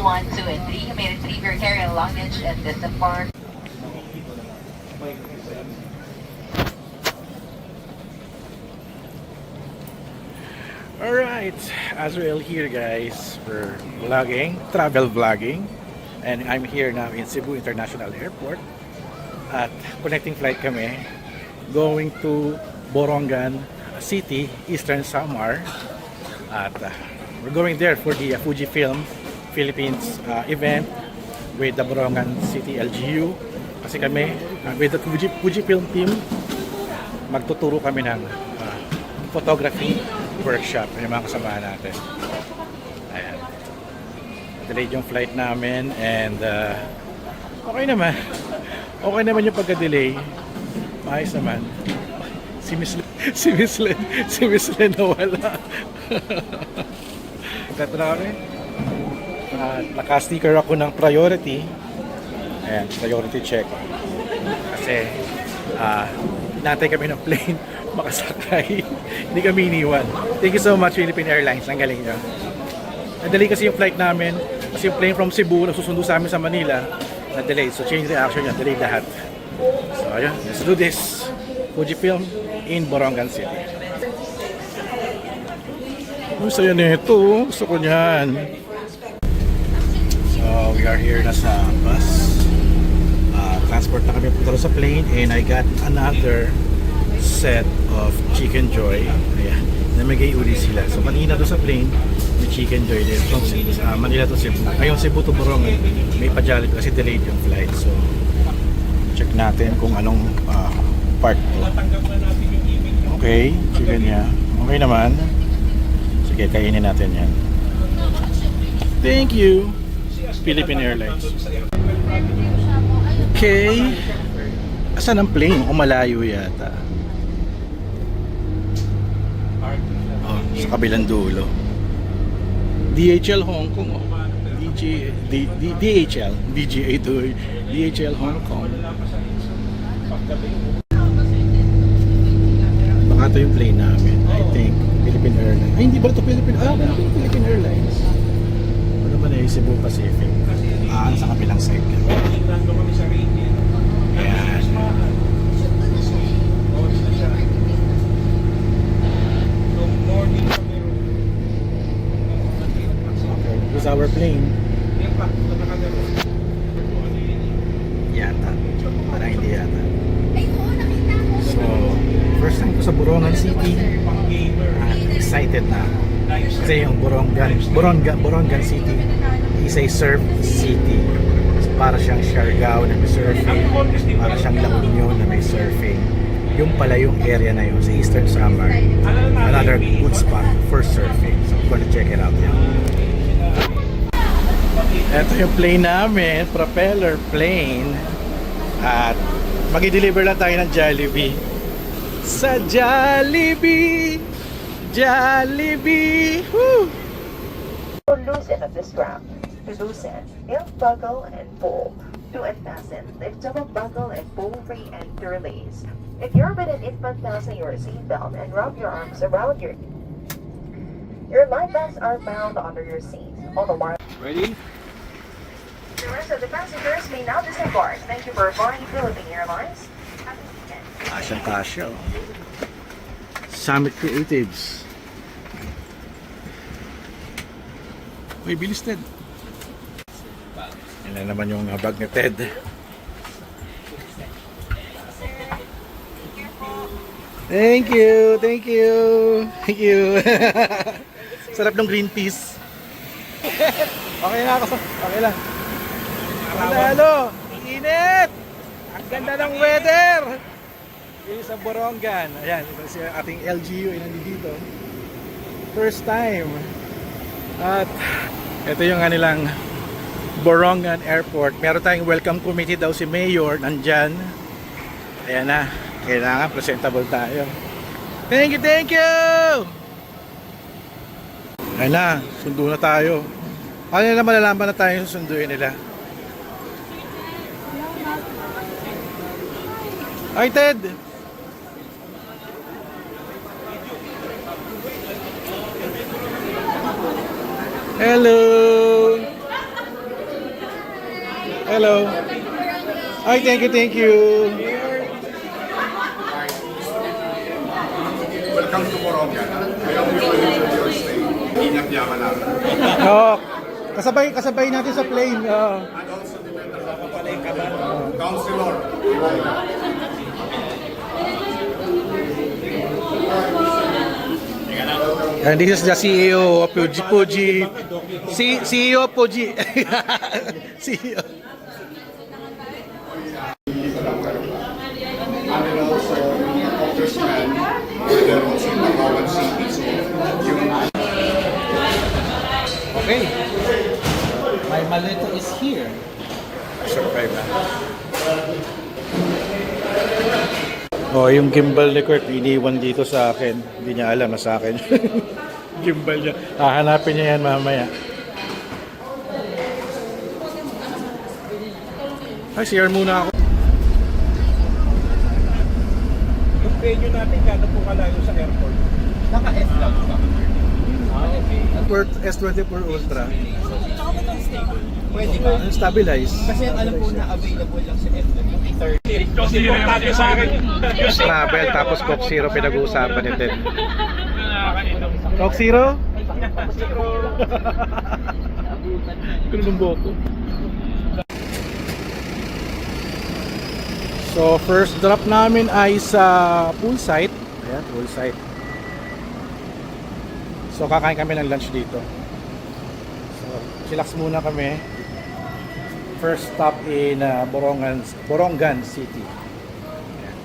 1, 2, and 3. You may retrieve your carry-on luggage at this park. Alright, Azrael here guys for vlogging, travel vlogging. And I'm here now in Cebu International Airport. At connecting flight kami going to Borongan City, Eastern Samar. At we're going there for the Fujifilm Philippines event with the Borongan City LGU. Kasi kami, with the Fujifilm team, magtuturo kami ng photography workshop yung mga kasama natin. Ayan. Delayed yung flight namin and okay naman. Okay naman yung pagka-delay. Maayos naman. Si Miss Len nawala. Ito na kami. Naka-sticker ako ng priority. Ayan, priority check. Kasi natay kami ng plane makasakay. Hindi kami iniwan. Thank you so much Philippine Airlines. Ang galing nyo. Na-delay kasi yung flight namin. Kasi yung plane from Cebu na susundo sa amin sa Manila na-delay. So change reaction yun. Delay lahat. So ayun. Let's do this. Fujifilm in Borongan City. Ang saya nito. Gusto ko niyan. So we are here na sa bus. Transport na kami punta sa plane and I got another set of Chicken Joy. Ayan, namigay uli sila. So kanina doon sa plane may Chicken Joy din from Manila to Cebu. Ngayon Cebu to Borongan may pa-Jollibee kasi delayed yung flight. So check natin kung anong part to. Okay, chicken niya. Okay naman. Sige, kainin natin yan. Thank you Philippine Airlines. Okay. Asan ang plane? O malayo yata. Oh, sa kabilang dulo. DHL Hong Kong. Oh. DHL. DGA to DHL Hong Kong. Baka ito yung plane namin. I think. Philippine Airlines. Ay, hindi ba ito Philippine? Philippine Airlines. Ano naman eh, Cebu Pacific. Sa kabilang side. Ayan. This is our plane. Yata. Parang hindi yata. So, first time ko sa Borongan City. Excited na. Kasi yung Borongan City is a surf city. So, para siyang Siargao na may surfing. Para siyang La Union na may surfing. Yung pala yung area na yun sa Eastern Samar. Another good spot for surfing. So, I'm gonna check it out. Ito yung plane namin, propeller plane. At mag-i-deliver lang tayo ng Jollibee. Sa Jollibee! Jollibee! Woo! Loosen of the strap. To loosen, lift buckle and pull. To unfasten, lift double buckle and pull free and to release. If you're with an infant, fasten your seatbelt and wrap your arms around your life vests are bound under your seat. All the while. Ready? The rest of the passengers may now disembark. Thank you for flying Philippine Airlines. Kasyang-kasya. Summit Creatives. Uy, bilis Ted. Yan na naman yung bag ni Ted. Thank you, thank you, thank you. Sarap ng green peas. Okay na ako, okay lang. Lalo, init. Ang ganda ng weather. Ini sa Borongan. Ayan, si ating LGU ay nandito. First time. At ito yung kanilang Borongan Airport. Meron tayong welcome committee daw si Mayor nandyan. Ayan na. Kailangan presentable tayo. Thank you, thank you! Ayan na, sundo na tayo. Ano na malalaman na tayo susunduin nila? Hi Ted! Hello! hello. Ay, thank you, thank you. Welcome to Morongan. I hope you will enjoy your stay. Ingat yaman natin. Oh, kasabay natin sa plane. Oh. And also the member of Councilor. And this is the CEO of Fuji. CEO of Fuji. CEO. And then also congressman. They're also in Bacolod City. So yung Okay. My maleta is here. Survive na. Oh, yung gimbal ni Kurt, iniwan dito sa akin. Hindi niya alam na sa akin. Gimbal niya. Hahanapin niya yan mamaya. Ay, CR muna ako. Yung venue natin, gano'n po kalayo sa airport? Naka-S lang ba? Kurt S24 Ultra. Pwede ba? Stabilize. Kasi ang alam po na available lang sa S lang, yung 30. Kasi importante sa akin. Travel, tapos Coke Zero pinag-uusapan ni Ted. Coke Zero? Kung ng boko. So, first drop namin ay sa poolside. Ayan, poolside. So, kakain kami ng lunch dito. So, chillax muna kami. First stop in Borongan City. Ayan.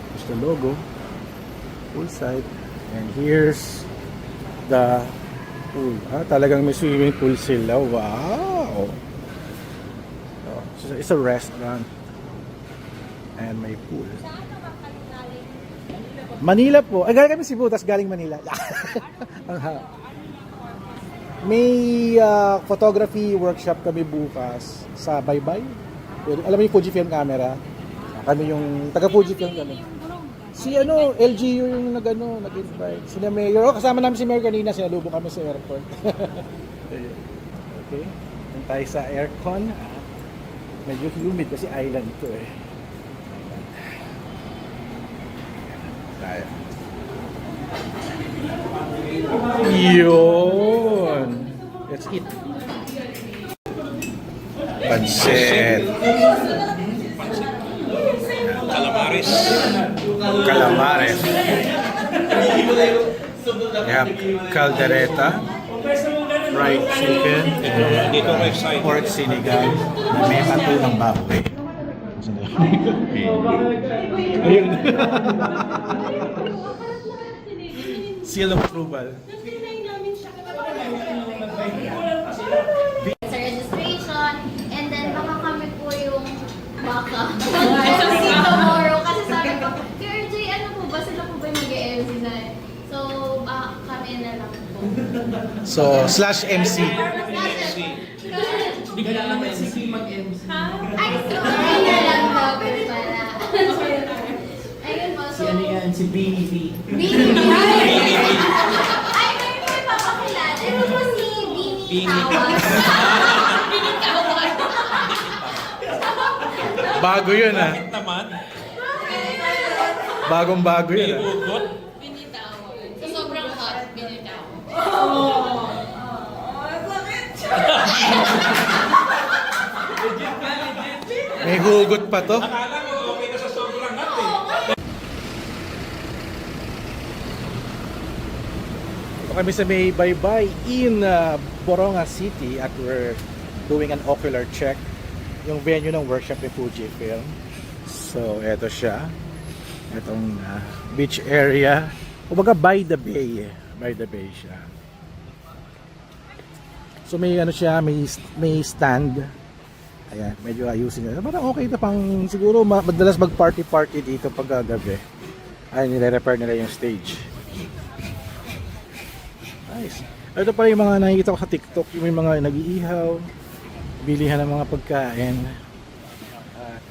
Here's the logo. Poolside. And here's the pool. Talagang may swimming pool sila. Wow! So, it's a restaurant. And may pool. Manila po. Ay, galing kami Cebu, tas galing Manila. May photography workshop kami bukas sa Baybay. Alam mo yung Fujifilm camera? Kami yung taga Fujifilm kami. Si LGU yung nag-invite. Sina Mayor. Kasama namin si Mayor kanina, sinalubong kami sa airport. Okay. Doon tayo sa aircon. Medyo humid kasi island ito eh. Tayo. Yun. Let's eat. Pansit. Calamares. We have caldereta, fried chicken, and pork sinigang na may pato ng baboy. Ayun. Seal of approval. Sa registration, and then baka kami po yung baka. Mag-MC tomorrow. Kasi sabi ko, KRJ, ano po ba? Sila po ba yung mag-MC na? So, kami na lang po. So, /MC. Bigla lang si P mag-MC. Ay, so, ay na lang daw po pala. Ayun po, so... Si ano yan? Si BB. Bini. Ay, may papakilala. Ito po si Bini Kawas. Bini Kawas. Bago yun ah. Naman. Bagong-bago yun ah. Bini Kawas. So, sobrang hot, Bini Kawas. May hugot pa to. Akala mo, okay na sa sobrang hot eh. Ito kami sa may Baybay in Borongan City at we're doing an ocular check. Yung venue ng workshop ni Fujifilm. So, eto siya. Itong beach area. Kumbaga by the bay. By the bay siya. So may siya, may stand. Ayan, medyo ayusin nila. Parang okay na pang siguro madalas mag-party dito pag gabi. Ay, nire-repair nila yung stage. Nice. Ito pala yung mga nakikita ko sa TikTok, yung may mga nag-iihaw, bilihan ng mga pagkain. At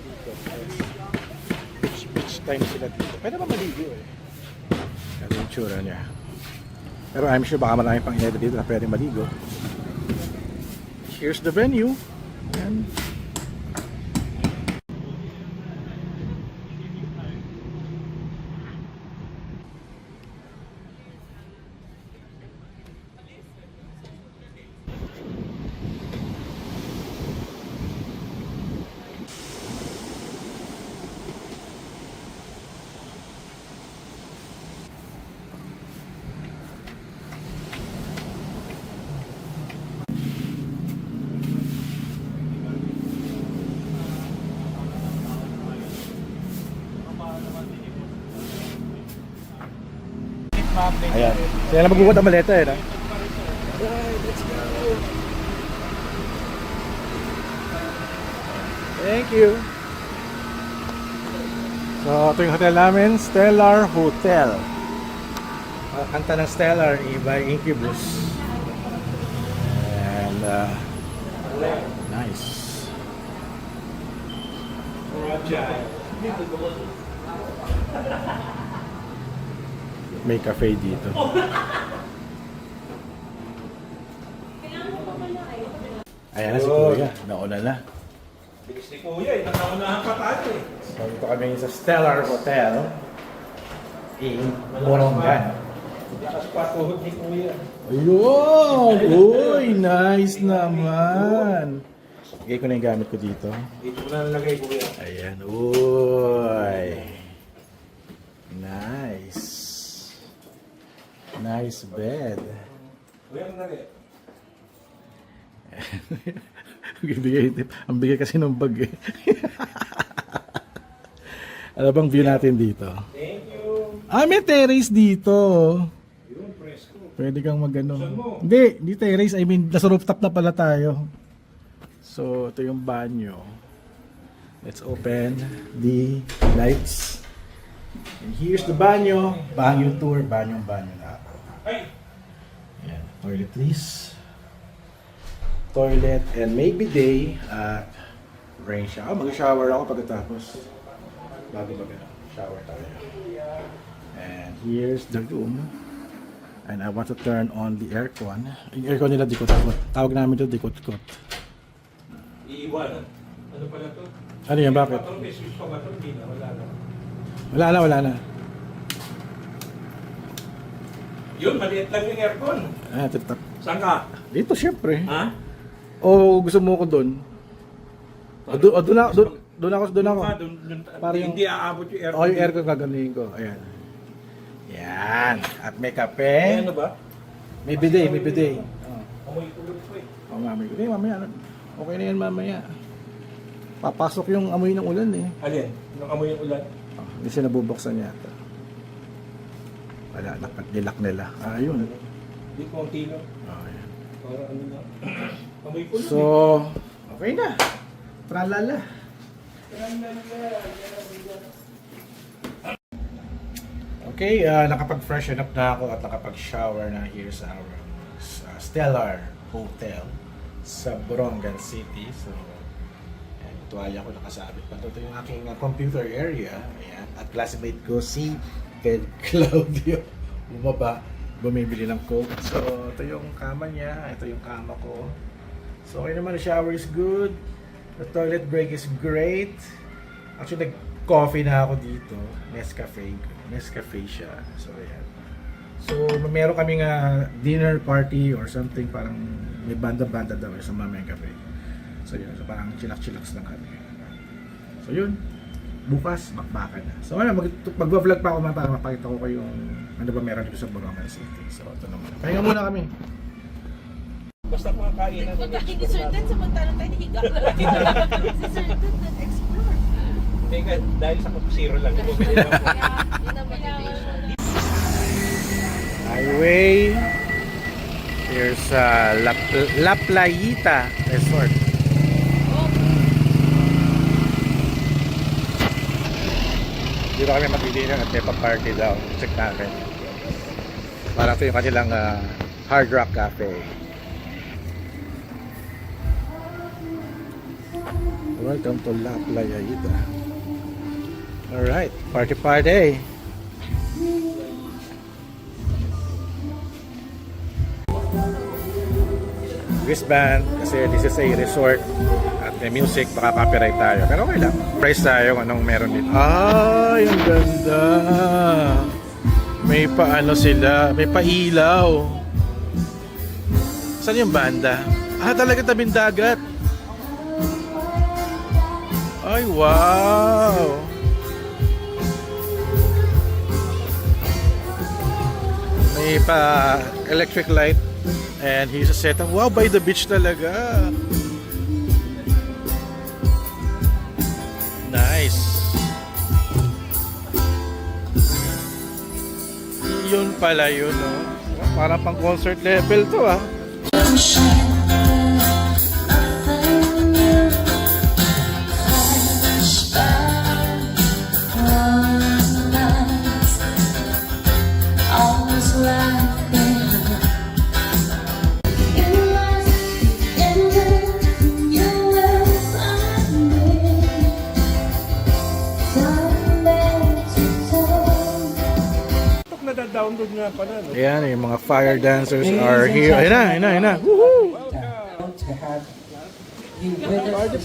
dito, beach time sila dito. Pwede ba maligo eh? Kasi yung tsura niya. Pero I'm sure baka marami pang edit dito na pwede maligo. here's the venue. Ayan. Ayan. Sila na magbubuhat ang maleta eh. No? Thank you. So, ito yung hotel namin, Stellar Hotel. Kanta ng Stellar by Incubus. And, nice. May cafe dito. Ayan na si Kuya. Nauna na. Bilis ni Kuya eh. Nakaunahan pa tayo eh. So, ito kami sa Stellar Hotel in Borongan. Lakas pa tuhod ni Kuya. Ayun! Uy! Nice naman! Lagay ko na yung gamit ko dito. Dito ko na nalagay Kuya. Ayan. Uy! Nice! Nice bed. Kuya, ang nalagay. Ang bigay kasi ng bag eh. Ano bang view natin dito? Thank you. May terrace dito. Yun, presko. Pwede kang magano. Saan mo? Hindi terrace. I mean, nasa rooftop na pala tayo. So, ito yung banyo. Let's open the lights. And here's the banyo. Banyo tour. Banyo na ako. Ay! Ayan. Toiletries. Toilet and maybe day at rain shower. Mag-shower ako pagkatapos. Bago shower tayo. And here's the room. And I want to turn on the aircon. Yung aircon nila dikot-kot. Tawag namin ito dikot-kot. Iiwanan. Ano pala to? Ano yan? Bakit? Patron, may switch pa ba ito? Hindi na. Wala na. Yun, maliit lang yung aircon. Titap. Saan ka? Dito syempre. Ha? O gusto mo ko doon? Doon ako. Para yung- Hindi aabot yung aircon. O yung aircon gagamitin ko. Ayan. Yan. At may kape. Eh, ano ba? May bidet. Amoy tulog ko eh. Hindi, mamaya. Okay na yan mamaya. Papasok yung amoy ng ulan eh. Alin? Nung amoy yung ulan? Hindi siya nabubuksan yata. Wala, nilak nila. Ayun. Hindi ko ang tilo. Ayan. Para ano na. Amoy ko So, okay na. Tralala. Okay, nakapag-freshen up na ako at nakapag-shower na here sa our Stellar Hotel sa Borongan City. So, ayan, tuwalya ko nakasabit pa. Ito yung aking computer area. Ayan. At classmate ko si Ted Claudio. Bumaba, bumibili ng Coke. So, ito yung kama niya. Ito yung kama ko. So, okay naman. The shower is good. The toilet break is great. Actually, nag-coffee na ako dito. Nescafe siya. So, ayan. So, meron kaming dinner party or something. Parang may banda-banda daw sa mamayang cafe. So, yun. So, parang chillax-chillax lang kami. So, yun. Bukas, bakbakan na. So, ano, mag-vlog pa ako para mapakita ko kayo ano ba meron dito sa Borongan City. So, ito naman. Pahinga muna kami. Basta mga kainan. Pagkakin ni Sir Ted, samantalang tayo nahiga. Si Sir Ted nag-explore. Teka, dahil sa zero lang. Yun ang motivation. Highway. Here's La Playita Resort. Dito kami mag-dinner at may pa-party daw. Check natin. Parang ito yung kanilang Hard Rock Cafe. Welcome to La Playita. Alright, party! wristband kasi this is a resort at may music, baka copyright tayo. Pero okay lang. Price tayo kung anong meron dito. Ay, ang ganda. May paano sila, may pailaw. Saan yung banda? Ah, talaga tabing dagat. Ay, wow. May pa electric light and here's a setup. Wow, by the beach talaga. Nice. Yun pala yun, no? Parang pang concert level to, ah. Nada-download nga pala, no? Ayan, yung mga fire dancers are here. Ayun na, ayun na, ayun na. Woohoo! To have you with us.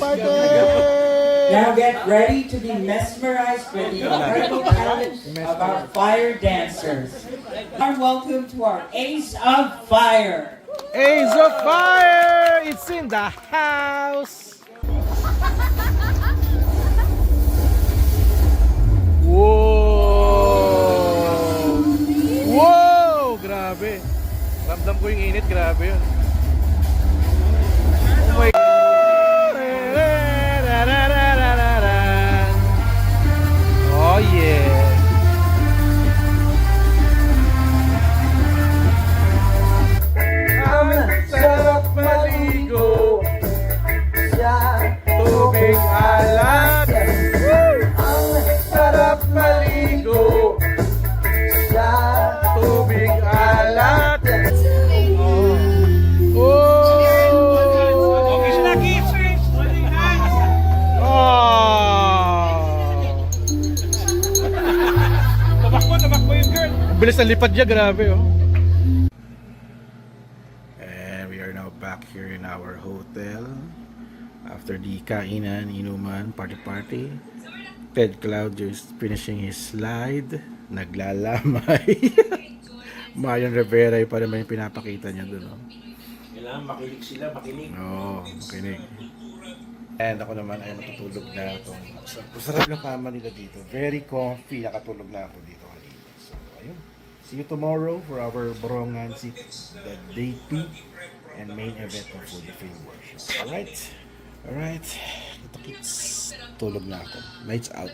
Now get ready to be mesmerized by the incredible talent of our fire dancers. And welcome to our Ace of Fire. Ace of Fire! It's in the house! Wow! Wow! Grabe! Ramdam ko yung init, grabe yun. Oh my God! Oh yeah! Ang sarap maligo sa tubig alat. Ang sarap maligo sa tubig alat. Oh! Okay, sila kisses! Oh! Tumakbo yung girl. Bilis ng lipad niya, grabe oh. And we are now back here in our hotel after the kainan, inuman, party. Ted Cloud just finishing his slide. Naglalamay. Marion Rivera pa naman yung pinapakita niya doon. Oh. Kailangan makinig sila, makinig. Oo, makinig. And ako naman ay matutulog na ito. Masarap ng kama nila dito. Very comfy. Nakatulog na ako dito kanina. So, ayun. See you tomorrow for our Borongan City, the day 2 and main event of Foodie Film Workshop. Alright? Alright. Kita kits. Tulog na ako. Lights out.